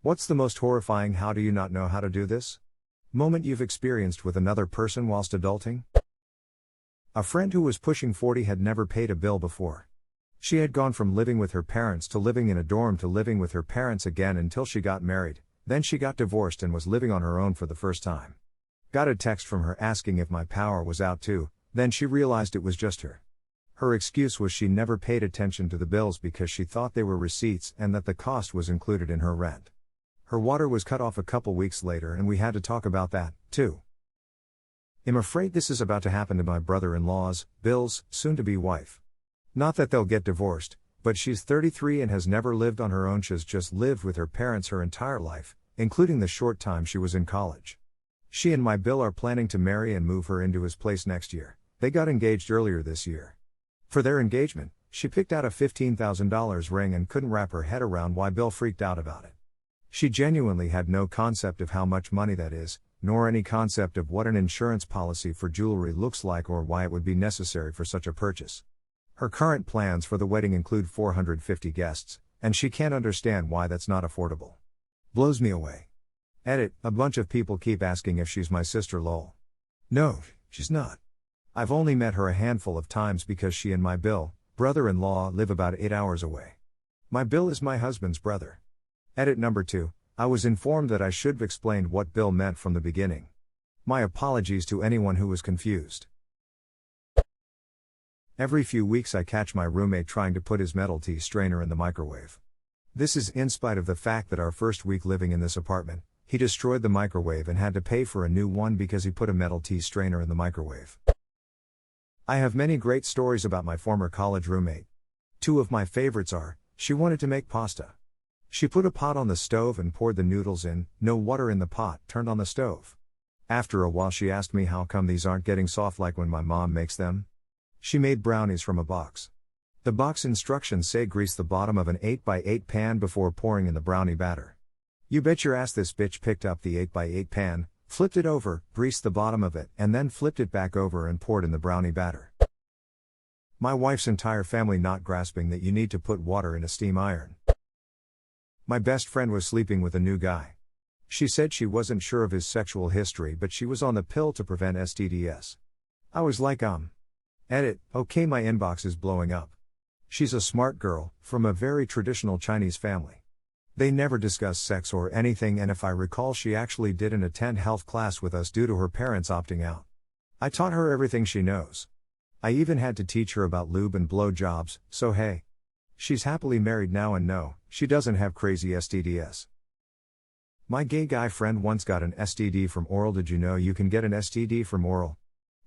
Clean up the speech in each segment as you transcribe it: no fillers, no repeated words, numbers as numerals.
What's the most horrifying "how do you not know how to do this" moment you've experienced with another person whilst adulting? A friend who was pushing 40 had never paid a bill before. She had gone from living with her parents to living in a dorm to living with her parents again until she got married, then she got divorced and was living on her own for the first time. Got a text from her asking if my power was out too, then she realized it was just her. Her excuse was she never paid attention to the bills because she thought they were receipts and that the cost was included in her rent. Her water was cut off a couple weeks later and we had to talk about that, too. I'm afraid this is about to happen to my brother-in-law's, Bill's, soon-to-be wife. Not that they'll get divorced, but she's 33 and has never lived on her own. She's just lived with her parents her entire life, including the short time she was in college. She and my Bill are planning to marry and move her into his place next year. They got engaged earlier this year. For their engagement, she picked out a $15,000 ring and couldn't wrap her head around why Bill freaked out about it. She genuinely had no concept of how much money that is, nor any concept of what an insurance policy for jewelry looks like or why it would be necessary for such a purchase. Her current plans for the wedding include 450 guests, and she can't understand why that's not affordable. Blows me away. Edit, a bunch of people keep asking if she's my sister lol. No, she's not. I've only met her a handful of times because she and my Bill, brother-in-law, live about 8 hours away. My Bill is my husband's brother. Edit number 2, I was informed that I should have explained what Bill meant from the beginning. My apologies to anyone who was confused. Every few weeks I catch my roommate trying to put his metal tea strainer in the microwave. This is in spite of the fact that our first week living in this apartment, he destroyed the microwave and had to pay for a new one because he put a metal tea strainer in the microwave. I have many great stories about my former college roommate. 2 of my favorites are, she wanted to make pasta. She put a pot on the stove and poured the noodles in, no water in the pot, turned on the stove. After a while she asked me how come these aren't getting soft like when my mom makes them. She made brownies from a box. The box instructions say grease the bottom of an 8x8 pan before pouring in the brownie batter. You bet your ass this bitch picked up the 8x8 pan, flipped it over, greased the bottom of it, and then flipped it back over and poured in the brownie batter. My wife's entire family not grasping that you need to put water in a steam iron. My best friend was sleeping with a new guy. She said she wasn't sure of his sexual history but she was on the pill to prevent STDs. I was like Edit, okay my inbox is blowing up. She's a smart girl, from a very traditional Chinese family. They never discuss sex or anything and if I recall she actually didn't attend health class with us due to her parents opting out. I taught her everything she knows. I even had to teach her about lube and blow jobs, so hey. She's happily married now and no, she doesn't have crazy STDs. My gay guy friend once got an STD from oral. Did you know you can get an STD from oral?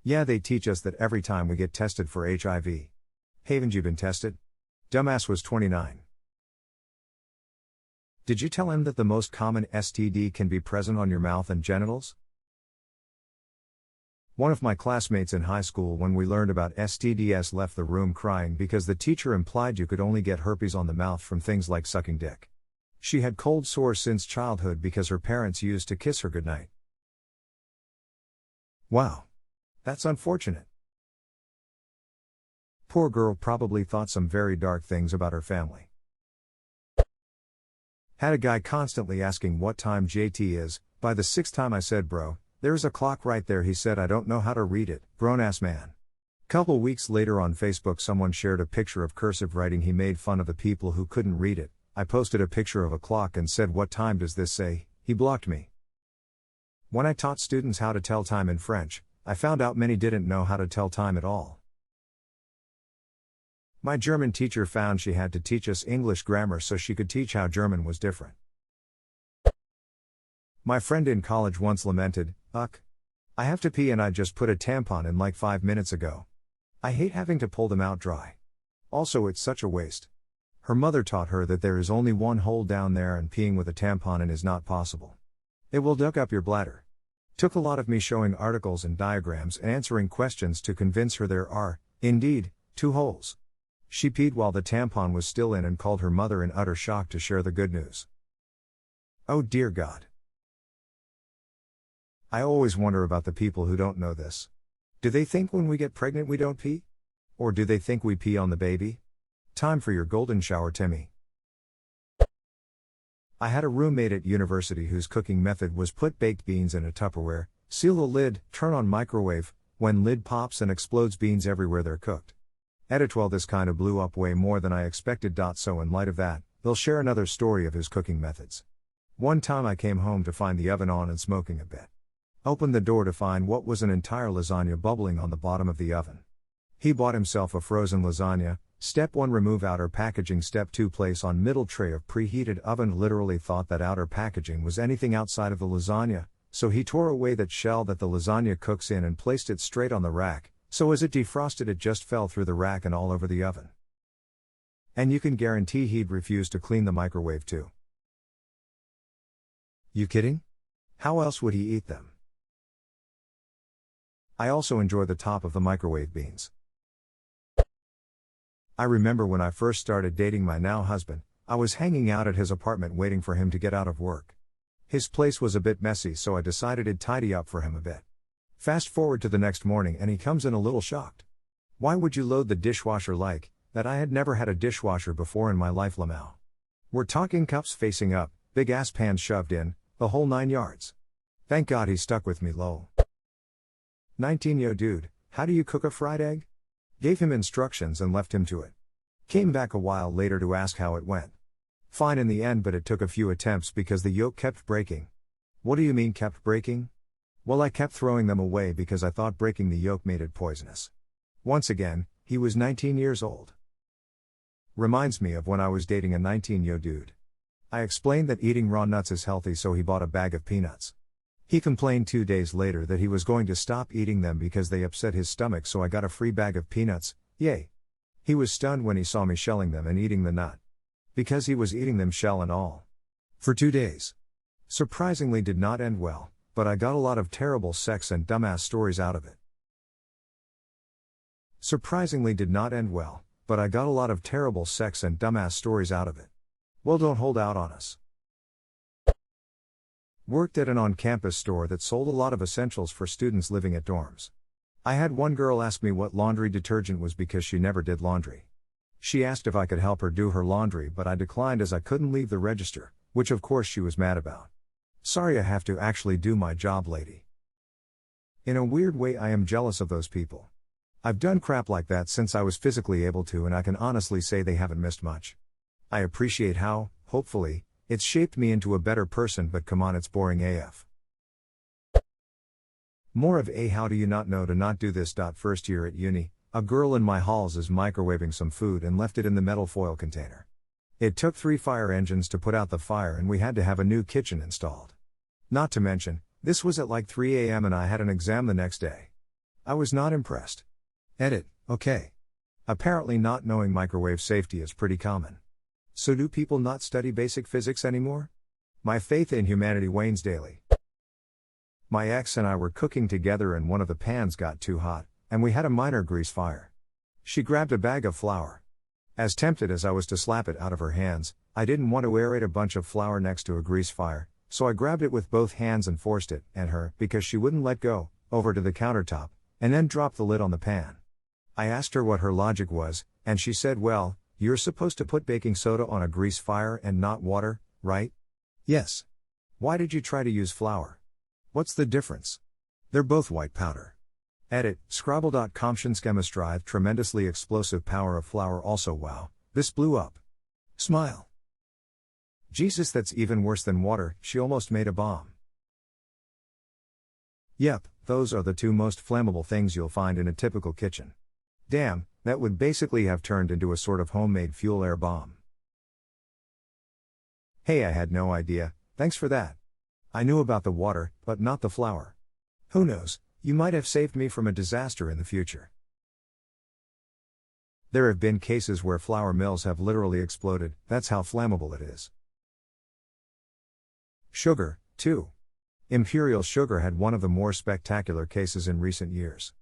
Yeah, they teach us that every time we get tested for HIV. Haven't you been tested? Dumbass was 29. Did you tell him that the most common STD can be present on your mouth and genitals? One of my classmates in high school when we learned about STDs left the room crying because the teacher implied you could only get herpes on the mouth from things like sucking dick. She had cold sores since childhood because her parents used to kiss her goodnight. Wow. That's unfortunate. Poor girl probably thought some very dark things about her family. Had a guy constantly asking what time JT is. By the 6th time I said bro, there's a clock right there. He said I don't know how to read it, grown-ass man. Couple weeks later on Facebook someone shared a picture of cursive writing. He made fun of the people who couldn't read it. I posted a picture of a clock and said what time does this say? He blocked me. When I taught students how to tell time in French, I found out many didn't know how to tell time at all. My German teacher found she had to teach us English grammar so she could teach how German was different. My friend in college once lamented, "Uck. I have to pee and I just put a tampon in like 5 minutes ago. I hate having to pull them out dry. Also it's such a waste." Her mother taught her that there is only one hole down there and peeing with a tampon in is not possible. It will duck up your bladder. Took a lot of me showing articles and diagrams and answering questions to convince her there are, indeed, 2 holes. She peed while the tampon was still in and called her mother in utter shock to share the good news. Oh dear God. I always wonder about the people who don't know this. Do they think when we get pregnant we don't pee? Or do they think we pee on the baby? Time for your golden shower, Timmy. I had a roommate at university whose cooking method was put baked beans in a Tupperware, seal the lid, turn on microwave, when lid pops and explodes beans everywhere they're cooked. Well, this kinda blew up way more than I expected. So in light of that, they'll share another story of his cooking methods. One time I came home to find the oven on and smoking a bit. Opened the door to find what was an entire lasagna bubbling on the bottom of the oven. He bought himself a frozen lasagna. Step 1, remove outer packaging. Step 2, place on middle tray of preheated oven. Literally thought that outer packaging was anything outside of the lasagna, so he tore away that shell that the lasagna cooks in and placed it straight on the rack, so as it defrosted it just fell through the rack and all over the oven. And you can guarantee he'd refuse to clean the microwave too. You kidding? How else would he eat them? I also enjoy the top of the microwave beans. I remember when I first started dating my now husband, I was hanging out at his apartment waiting for him to get out of work. His place was a bit messy, so I decided to tidy up for him a bit. Fast forward to the next morning and he comes in a little shocked. Why would you load the dishwasher like that? I had never had a dishwasher before in my life, Lamau. We're talking cups facing up, big ass pans shoved in, the whole 9 yards. Thank God he stuck with me, lol. 19 Yo dude, how do you cook a fried egg? Gave him instructions and left him to it. Came back a while later to ask how it went. Fine in the end, but it took a few attempts because the yolk kept breaking. What do you mean kept breaking? Well, I kept throwing them away because I thought breaking the yolk made it poisonous. Once again, he was 19 years old. Reminds me of when I was dating a 19-yo dude. I explained that eating raw nuts is healthy, so he bought a bag of peanuts. He complained 2 days later that he was going to stop eating them because they upset his stomach, so I got a free bag of peanuts, yay. He was stunned when he saw me shelling them and eating the nut. Because he was eating them shell and all. For 2 days. Surprisingly did not end well, but I got a lot of terrible sex and dumbass stories out of it. Surprisingly did not end well, but I got a lot of terrible sex and dumbass stories out of it. Well, don't hold out on us. Worked at an on-campus store that sold a lot of essentials for students living at dorms. I had one girl ask me what laundry detergent was because she never did laundry. She asked if I could help her do her laundry, but I declined as I couldn't leave the register, which of course she was mad about. Sorry, I have to actually do my job, lady. In a weird way, I am jealous of those people. I've done crap like that since I was physically able to, and I can honestly say they haven't missed much. I appreciate how, hopefully, it's shaped me into a better person, but come on, it's boring AF. More of a how do you not know to not do this. First year at uni, a girl in my halls is microwaving some food and left it in the metal foil container. It took 3 fire engines to put out the fire, and we had to have a new kitchen installed. Not to mention, this was at like 3 a.m. and I had an exam the next day. I was not impressed. Okay. Apparently not knowing microwave safety is pretty common. So do people not study basic physics anymore? My faith in humanity wanes daily. My ex and I were cooking together and one of the pans got too hot, and we had a minor grease fire. She grabbed a bag of flour. As tempted as I was to slap it out of her hands, I didn't want to aerate a bunch of flour next to a grease fire, so I grabbed it with both hands and forced it, and her, because she wouldn't let go, over to the countertop, and then dropped the lid on the pan. I asked her what her logic was, and she said, well, you're supposed to put baking soda on a grease fire and not water, right? Yes. Why did you try to use flour? What's the difference? They're both white powder. Scrabble.com Chemistry tremendously explosive power of flour. Also wow, this blew up. Smile. Jesus, that's even worse than water, she almost made a bomb. Yep, those are the 2 most flammable things you'll find in a typical kitchen. Damn, that would basically have turned into a sort of homemade fuel air bomb. Hey, I had no idea, thanks for that. I knew about the water, but not the flour. Who knows, you might have saved me from a disaster in the future. There have been cases where flour mills have literally exploded, that's how flammable it is. Sugar, too. Imperial sugar had one of the more spectacular cases in recent years.